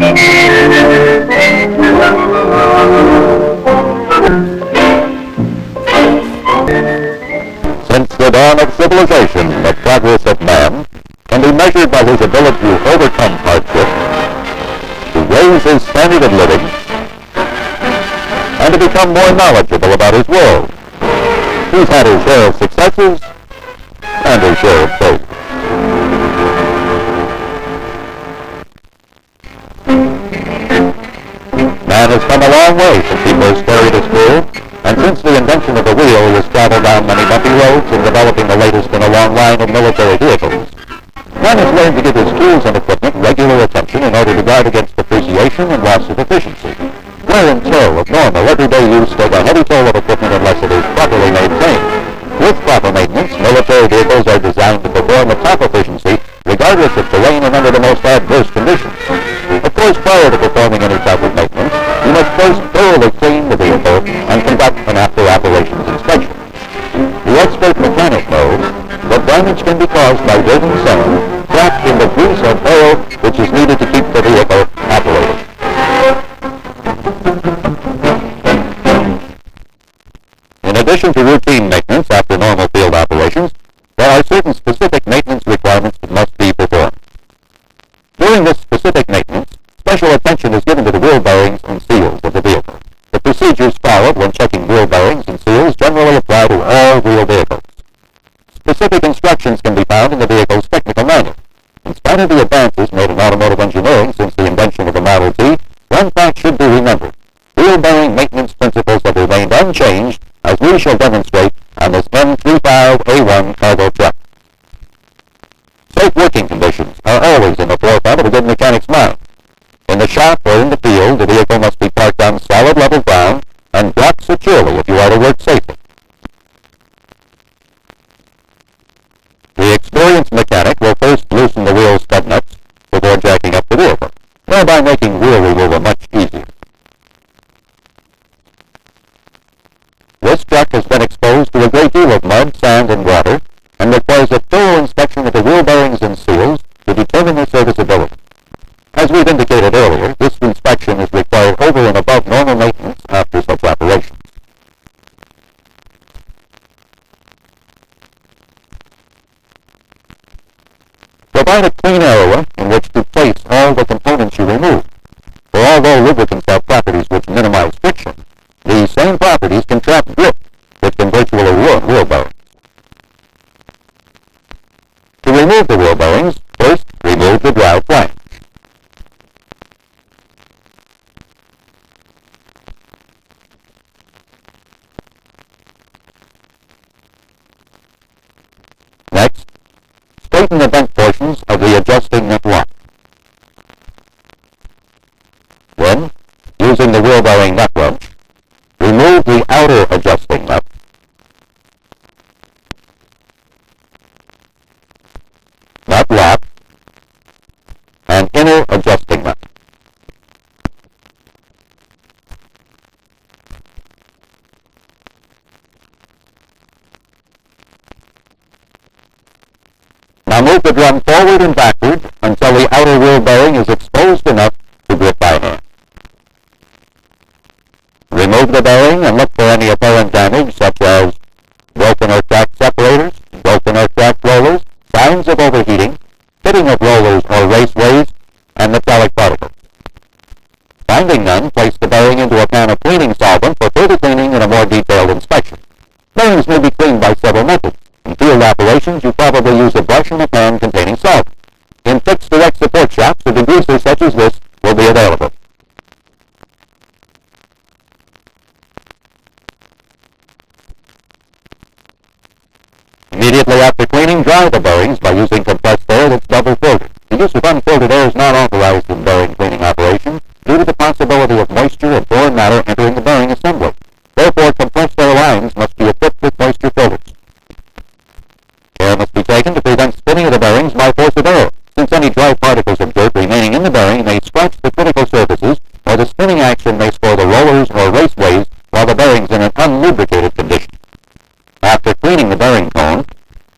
Since the dawn of civilization, the progress of man can be measured by his ability to overcome hardship, to raise his standard of living, and to become more knowledgeable about his world. He's had his share of successes and his share of failures. Man has come a long way since he first carried his tool, and since the invention of the wheel, he has traveled down many bumpy roads in developing the latest in a long line of military vehicles. Man has learned to give his tools and equipment regular attention in order to guard against depreciation and loss of efficiency. Wear and tear of normal, everyday use take a heavy toll of equipment unless it is properly maintained. With proper maintenance, military vehicles are designed to perform at top efficiency, regardless of terrain and under the most adverse conditions. Of course, prior to performing any type of maintenance, you must first thoroughly clean the vehicle and conduct an after-operations inspection. The expert mechanic knows that damage can be caused by dirt and sand trapped in the grease or oil which is needed to keep the vehicle operating. In addition to routine maintenance after normal field operations, there are certain specific maintenance requirements that must be performed. During this specific maintenance, special attention is given to the wheel bearings and seals of the vehicle. The procedures followed when checking wheel bearings and seals generally apply to all wheel vehicles. Specific instructions can be found in the vehicle's technical manual. In spite of the advances made in automotive engineering since the invention of the Model T, one fact should be remembered. Wheel bearing maintenance principles have remained unchanged, as we shall demonstrate on this M35A2 cargo truck. Safe working conditions are always in the forefront of a good mechanic's mind. In the shop or in the field, the vehicle must be parked on solid level ground and blocked securely if you are to work safely. The experienced mechanic will first loosen the wheel stud nuts before jacking up the vehicle, thereby making wheel removal much easier. This truck has been exposed to a great deal of mud, sand, and water, and requires a thorough inspection of the wheel bearings and seals to determine their serviceability. As we've indicated earlier, this inspection is required over and above normal maintenance after such operations. Provide a clean area in which to place all the components you remove. For although lubricants have properties which minimize friction, these same properties can trap grip, which can virtually ruin wheel bearings. To remove the wheel bearings, first remove the drive flange. Next, straighten the bent portions of the adjusting nut lock. Then, using the wheel bearing nut wrench, remove the outer adjusting nut. Nut lock and inner adjusting nut. Now move the drum forward and backward until the outer wheel bearing is exposed enough to grip by hand. Remove the bearing and look for any apparent damage such as broken or cracked separators, broken or cracked rollers, signs of overheating, fitting of rollers or raceways, and metallic particles. Finding none, place the bearing into a pan of cleaning solvent for further cleaning and a more detailed inspection. Bearings may be cleaned by several methods. In field operations, you probably use a brush and a pan containing solvent. In fixed direct support shops, a degreaser such as this will be available. Immediately after cleaning, dry the bearings by using compressed air that's double filtered. The use of unfiltered air is not authorized in bearing cleaning operations due to the possibility of moisture and foreign matter entering the bearing assembly. Therefore, compressed air lines must be equipped with moisture filters. Care must be taken to prevent spinning of the bearings by force of air, since any dry particles of dirt remaining in the bearing may scratch the critical surfaces, or the spinning action may spoil the rollers or raceways while the bearing's in an unlubricated condition. After cleaning the bearing cone,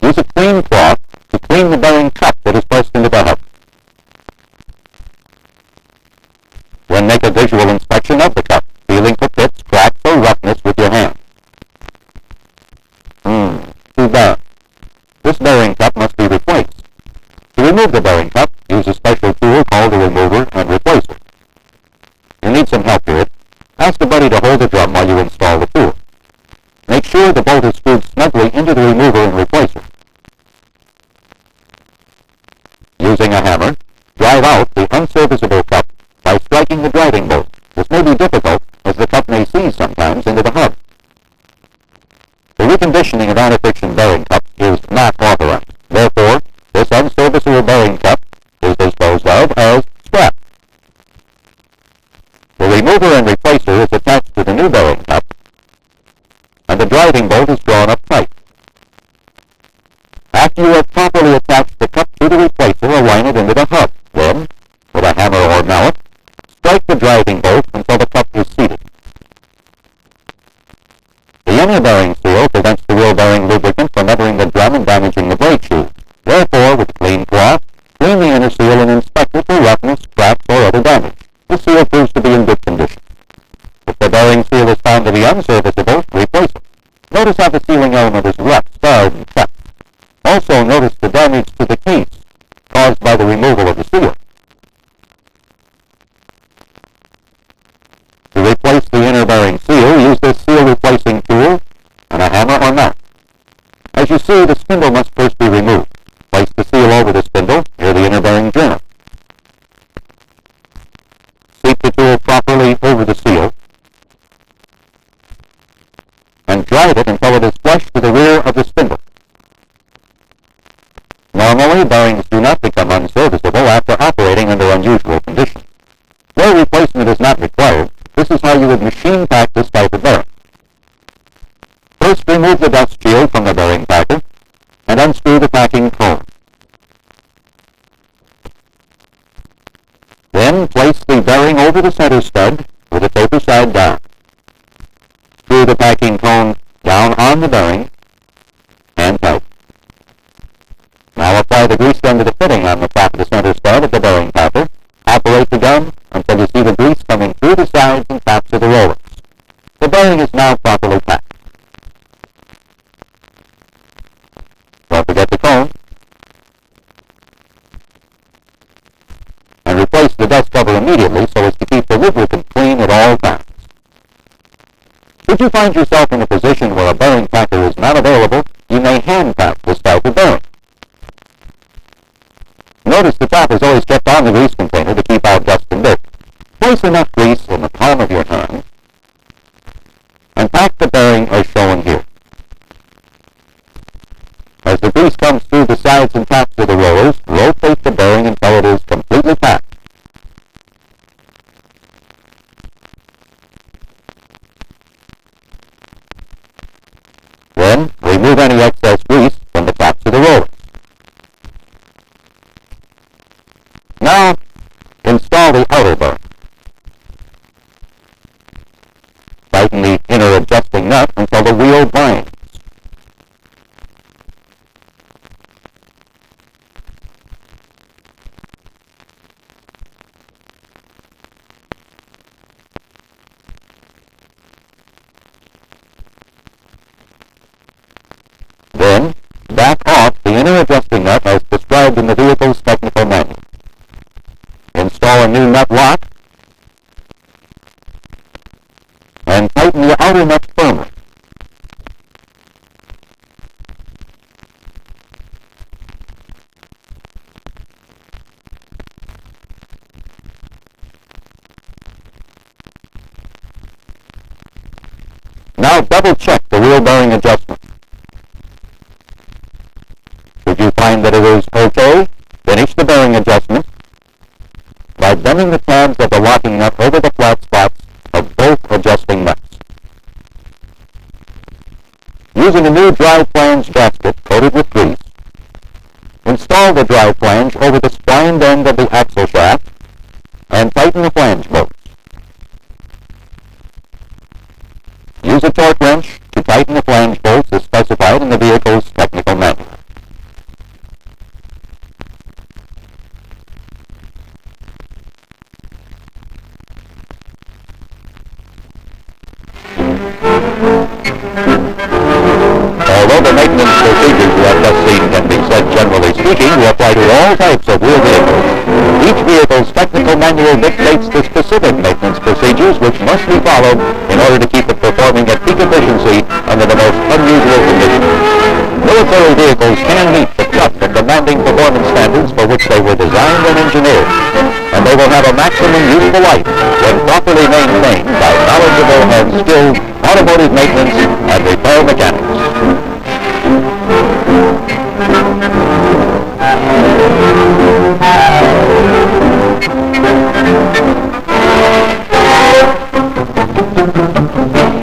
use a clean cloth to clean the bearing cup that is pressed into the hub. make a visual inspection of the cup, feeling for pits, cracks, or roughness with your hand. Too bad. This bearing cup must be replaced. To remove the bearing cup, use a special tool called a remover and replacer. You need some help with it. Ask a buddy to hold the drum while you install the tool. Make sure the bolt is screwed snugly into the remover and replacer. Using a hammer, drive out the unserviceable cup by striking the driving bolt. This may be difficult, as the cup may seize sometimes into the hub. The reconditioning of anti-friction bearing cups is not authorized. Therefore, this unserviceable bearing cup is disposed of as scrap. The remover and replacer is attached to the new bearing cup, and the driving bolt is drawn up tight. After you have properly attached the cup to the replacer, align it into the hub. Then, with a hammer or mallet, strike the driving bolt until the cup is seated. The inner bearing seal prevents the wheel bearing lubricant from entering the drum and damaging the brake shoe. Therefore, with a clean cloth, clean the inner seal and inspect it for roughness, cracks, or other damage. The seal proves to be in good condition. If the bearing seal is found to be unserviceable, replace it. Notice how the sealing element is rough, scarred, and cut. Also notice the damage to the case caused by the removal of the seal. To replace the inner bearing seal, use this seal replacing tool and a hammer or nut. As you see, the spindle must first be removed. Place the seal over the spindle near the inner bearing journal. Sweep the tool properly over the seal and drive it until it is flush to the rear of the spindle. Normally, bearings do not become unserviceable after operating under unusual conditions. Where replacement is not required, this is how you would machine pack this type of bearing. First, remove the dust shield from the bearing packer and unscrew the packing cone. Then, place the bearing over the center stud with the taper side down. Screw the packing cone down on the bearing and tight. Now apply the grease gun to the fitting on the top of the center stud of the bearing packer. Operate the gun until you see the grease coming through the sides and tops of the rollers. The bearing is now properly packed. Don't forget the cone. And replace the dust cover immediately so as to keep the lubricant clean at all times. Should you find yourself in a position where a bearing packer is not available, you may hand pack this type of bearing. Notice the top is always kept on the grease container to keep out dust and dirt. Place enough grease in the palm of your hand and pack the bearing as shown here. As the grease comes through the sides and tops of the rollers, rotate the bearing until it is completely packed. Then, remove any excess grease from the tops of the rollers. Now, install the outer bearing. Tighten the inner adjusting nut until the wheel binds. Then, back off the inner adjusting nut as described in the vehicle's technical manual. Install a new nut lock and tighten the outer nut firmly. Now double check the wheel bearing adjustment. If you find that it is okay, finish the bearing adjustment by bending the tabs of the locking nut over the flat spots of both adjusting nuts. Using a new dry flange gasket coated with grease, install the dry flange over the splined end of the axle shaft and tighten the flange bolts. Use a torque wrench to tighten the flange bolts as specified in the vehicle's technical manual. Although the maintenance procedures you have just seen can be said, generally speaking, to apply to all types of wheel vehicles, each vehicle's technical manual dictates the specific maintenance procedures which must be followed in order to keep it performing at peak efficiency under the most unusual conditions. Military vehicles can meet the tough and demanding performance standards for which they were designed and engineered, and they will have a maximum useful life when properly maintained by knowledgeable and skilled automotive maintenance and repair mechanics.